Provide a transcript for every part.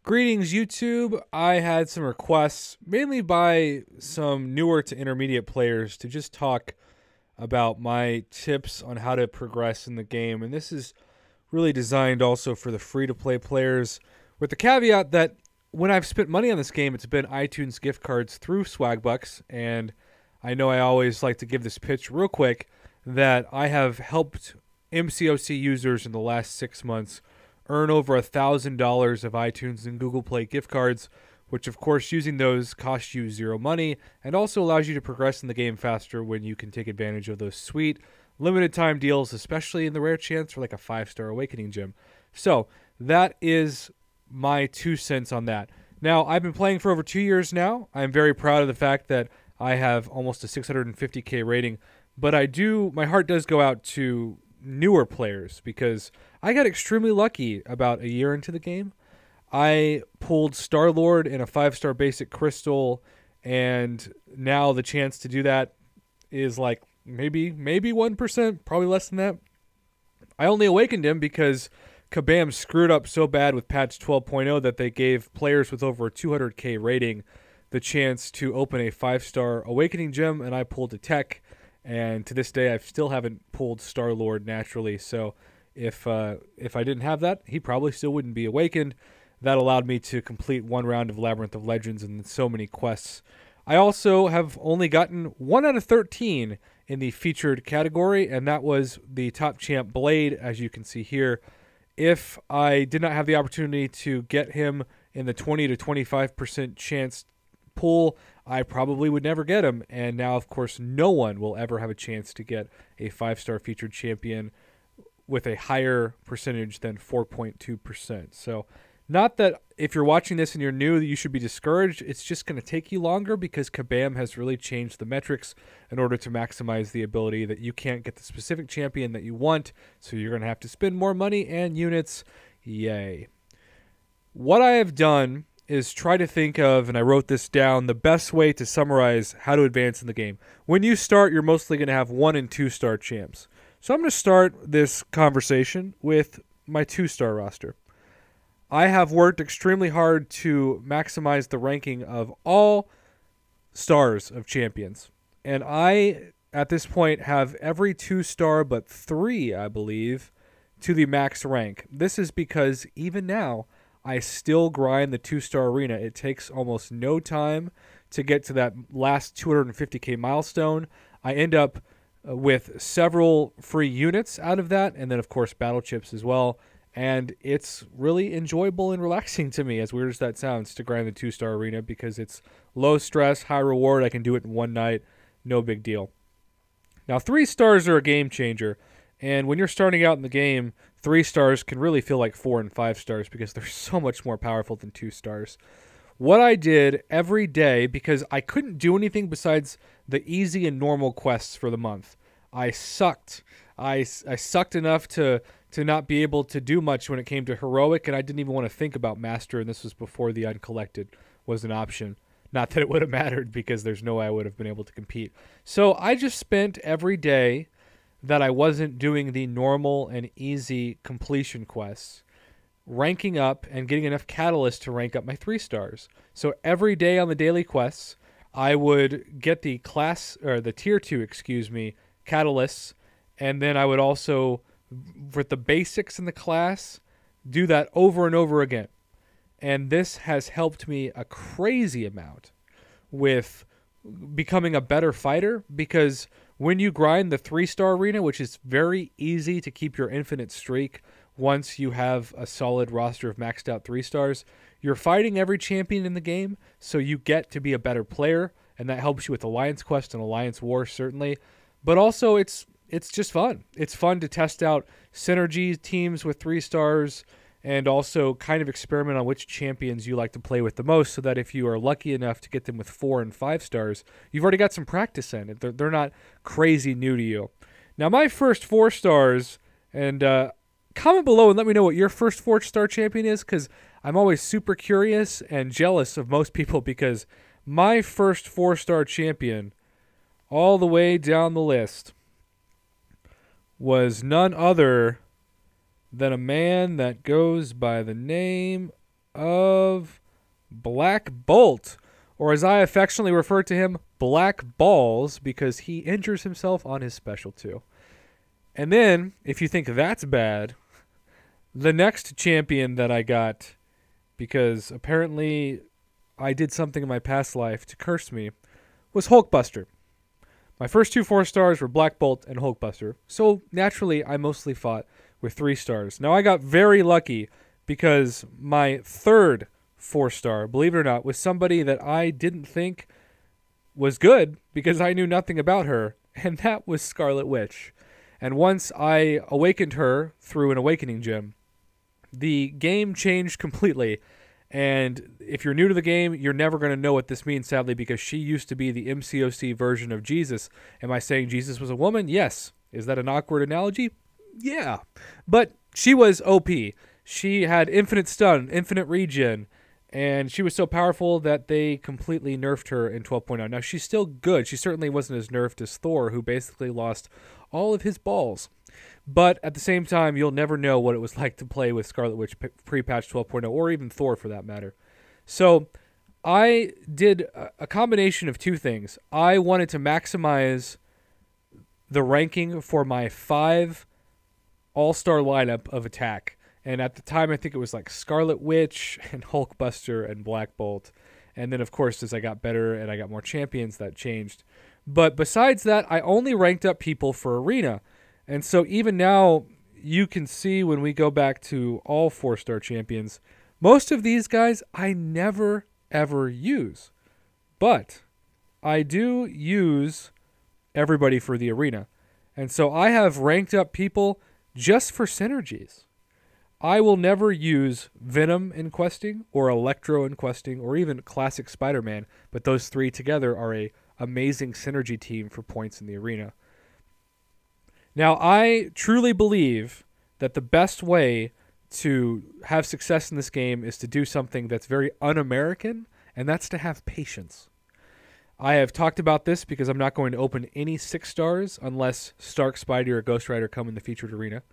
Greetings, YouTube. I had some requests, mainly by some newer to intermediate players, to just talk about my tips on how to progress in the game. And this is really designed also for the free to play players, with the caveat that when I've spent money on this game, it's been iTunes gift cards through Swagbucks. And I know I always like to give this pitch real quick that I have helped MCOC users in the last 6 months earn over $1,000 of iTunes and Google Play gift cards, which of course using those costs you zero money and also allows you to progress in the game faster when you can take advantage of those sweet limited time deals, especially in the rare chance for like a 5-star Awakening gem. So that is my 2 cents on that. Now, I've been playing for over 2 years now. I'm very proud of the fact that I have almost a 650k rating, but my heart does go out to newer players because I got extremely lucky about a year into the game. I pulled Star-Lord in a 5-star basic crystal, and now the chance to do that is like maybe 1%, probably less than that. I only awakened him because Kabam screwed up so bad with patch 12.0 that they gave players with over a 200k rating the chance to open a 5-star Awakening gem, and I pulled a tech. And to this day, I still haven't pulled Star-Lord naturally. So if I didn't have that, he probably still wouldn't be awakened. That allowed me to complete 1 round of Labyrinth of Legends and so many quests. I also have only gotten 1 out of 13 in the featured category, and that was the top champ Blade, as you can see here. If I did not have the opportunity to get him in the 20 to 25% chance pool, I probably would never get him. And now, of course, no one will ever have a chance to get a 5-star featured champion with a higher percentage than 4.2%. So not that if you're watching this and you're new, you should be discouraged. It's just going to take you longer because Kabam has really changed the metrics in order to maximize the ability that you can't get the specific champion that you want. So you're going to have to spend more money and units. Yay. What I have done is try to think of, and I wrote this down, the best way to summarize how to advance in the game. When you start, you're mostly going to have 1 and 2-star champs. So I'm going to start this conversation with my 2-star roster. I have worked extremely hard to maximize the ranking of all stars of champions. And I, at this point, have every 2-star but 3, I believe, to the max rank. This is because even now, I still grind the 2-star arena. It takes almost no time to get to that last 250k milestone. I end up with several free units out of that, and then of course battle chips as well. And it's really enjoyable and relaxing to me, as weird as that sounds, to grind the 2-star arena because it's low stress, high reward. I can do it in one night, no big deal. Now 3 stars are a game changer. And when you're starting out in the game, 3 stars can really feel like 4 and 5 stars because they're so much more powerful than 2 stars. What I did every day, because I couldn't do anything besides the easy and normal quests for the month. I sucked. I sucked enough to not be able to do much when it came to heroic, and I didn't even want to think about master, and this was before the uncollected was an option. Not that it would have mattered because there's no way I would have been able to compete. So I just spent every day that I wasn't doing the normal and easy completion quests, ranking up and getting enough catalysts to rank up my 3 stars. So every day on the daily quests, I would get the tier 2, catalysts, and then I would also, with the basics in the class, do that over and over again. And this has helped me a crazy amount with becoming a better fighter, because when you grind the 3-star arena, which is very easy to keep your infinite streak once you have a solid roster of maxed out 3 stars, you're fighting every champion in the game, so you get to be a better player, and that helps you with Alliance Quest and Alliance War, certainly. But also, it's just fun. It's fun to test out synergy teams with 3 stars, and also kind of experiment on which champions you like to play with the most, so that if you are lucky enough to get them with 4 and 5 stars, you've already got some practice in. They're not crazy new to you. Now, my first 4 stars, and comment below and let me know what your first 4-star champion is, because I'm always super curious and jealous of most people, because my first 4-star champion, all the way down the list, was none other than a man that goes by the name of Black Bolt, or as I affectionately refer to him, Black Balls, because he injures himself on his special 2. And then, if you think that's bad, the next champion that I got, because apparently I did something in my past life to curse me, was Hulkbuster. My first 2 4-stars were Black Bolt and Hulkbuster, so naturally I mostly fought with 3 stars. Now I got very lucky because my third 4-star, believe it or not, was somebody that I didn't think was good because I knew nothing about her, and that was Scarlet Witch. And once I awakened her through an awakening gem, the game changed completely. And if you're new to the game, you're never going to know what this means, sadly, because she used to be the MCOC version of Jesus. Am I saying Jesus was a woman? Yes. Is that an awkward analogy? Yeah. But she was OP. She had infinite stun, infinite regen, and she was so powerful that they completely nerfed her in 12.0. Now, she's still good. She certainly wasn't as nerfed as Thor, who basically lost all of his balls. But at the same time, you'll never know what it was like to play with Scarlet Witch pre-patch 12.0, or even Thor for that matter. So I did a combination of 2 things. I wanted to maximize the ranking for my 5 all-star lineup of attack. And at the time, I think it was like Scarlet Witch and Hulkbuster and Black Bolt. And then, of course, as I got better and I got more champions, that changed. But besides that, I only ranked up people for Arena. And so even now, you can see when we go back to all 4-star champions, most of these guys I never, ever use. But I do use everybody for the Arena. And so I have ranked up people just for synergies. I will never use Venom in questing, or Electro in questing, or even Classic Spider-Man, but those 3 together are a amazing synergy team for points in the Arena. Now, I truly believe that the best way to have success in this game is to do something that's very un-American, and that's to have patience. I have talked about this because I'm not going to open any 6 stars unless Stark, Spidey, or Ghost Rider come in the featured arena.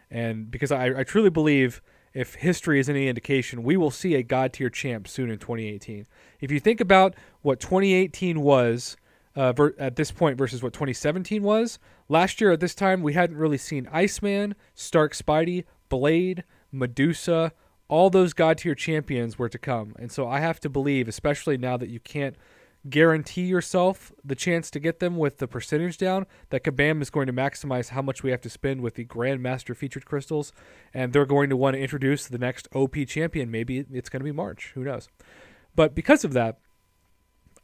And because I truly believe, if history is any indication, we will see a God tier champ soon in 2018. If you think about what 2018 was at this point versus what 2017 was, last year at this time we hadn't really seen Iceman, Stark, Spidey, Blade, Medusa. All those God tier champions were to come. And so I have to believe, especially now that you can't guarantee yourself the chance to get them with the percentage down, that Kabam is going to maximize how much we have to spend with the Grandmaster featured crystals, and they're going to want to introduce the next OP champion. Maybe it's going to be March, who knows. But because of that,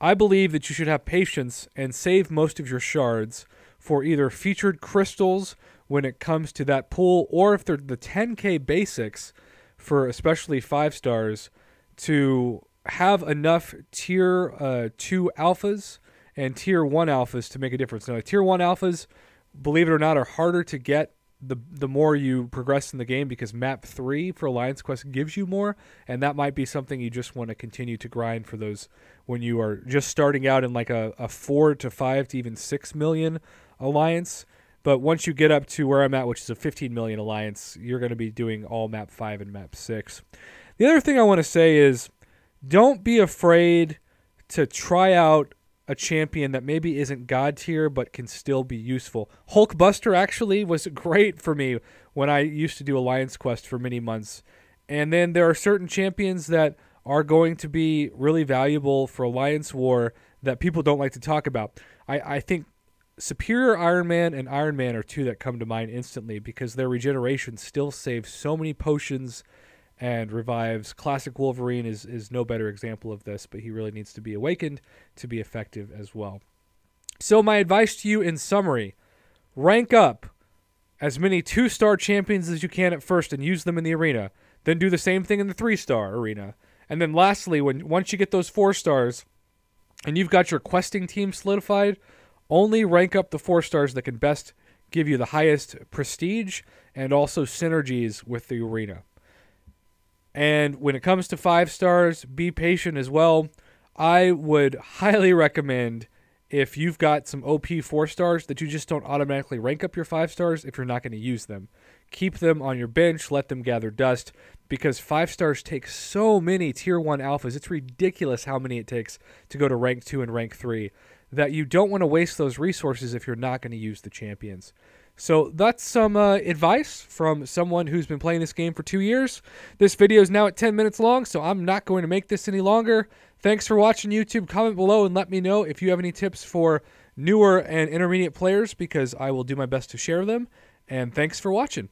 I believe that you should have patience and save most of your shards for either featured crystals when it comes to that pool, or if they're the 10k basics for especially 5 stars, to have enough tier 2 alphas and tier 1 alphas to make a difference. Now, tier 1 alphas, believe it or not, are harder to get the more you progress in the game, because map 3 for Alliance Quest gives you more, and that might be something you just want to continue to grind for those when you are just starting out in like a 4 to 5 to even 6 million Alliance. But once you get up to where I'm at, which is a 15 million Alliance, you're going to be doing all map 5 and map 6. The other thing I want to say is, don't be afraid to try out a champion that maybe isn't God tier but can still be useful. Hulkbuster actually was great for me when I used to do Alliance Quest for many months. And then there are certain champions that are going to be really valuable for Alliance War that people don't like to talk about. I think Superior Iron Man and Iron Man are 2 that come to mind instantly, because their regeneration still saves so many potions and revives. Classic Wolverine is no better example of this, but he really needs to be awakened to be effective as well. So my advice to you in summary, rank up as many 2-star champions as you can at first and use them in the arena. Then do the same thing in the 3-star arena. And then lastly, once you get those 4 stars and you've got your questing team solidified, only rank up the 4 stars that can best give you the highest prestige and also synergies with the arena. And when it comes to 5 stars, be patient as well. I would highly recommend, if you've got some OP 4 stars, that you just don't automatically rank up your 5 stars if you're not going to use them. Keep them on your bench, let them gather dust, because 5 stars take so many tier 1 alphas. It's ridiculous how many it takes to go to rank 2 and rank 3, that you don't want to waste those resources if you're not going to use the champions. So that's some advice from someone who's been playing this game for 2 years. This video is now at 10 minutes long, so I'm not going to make this any longer. Thanks for watching YouTube. Comment below and let me know if you have any tips for newer and intermediate players, because I will do my best to share them. And thanks for watching.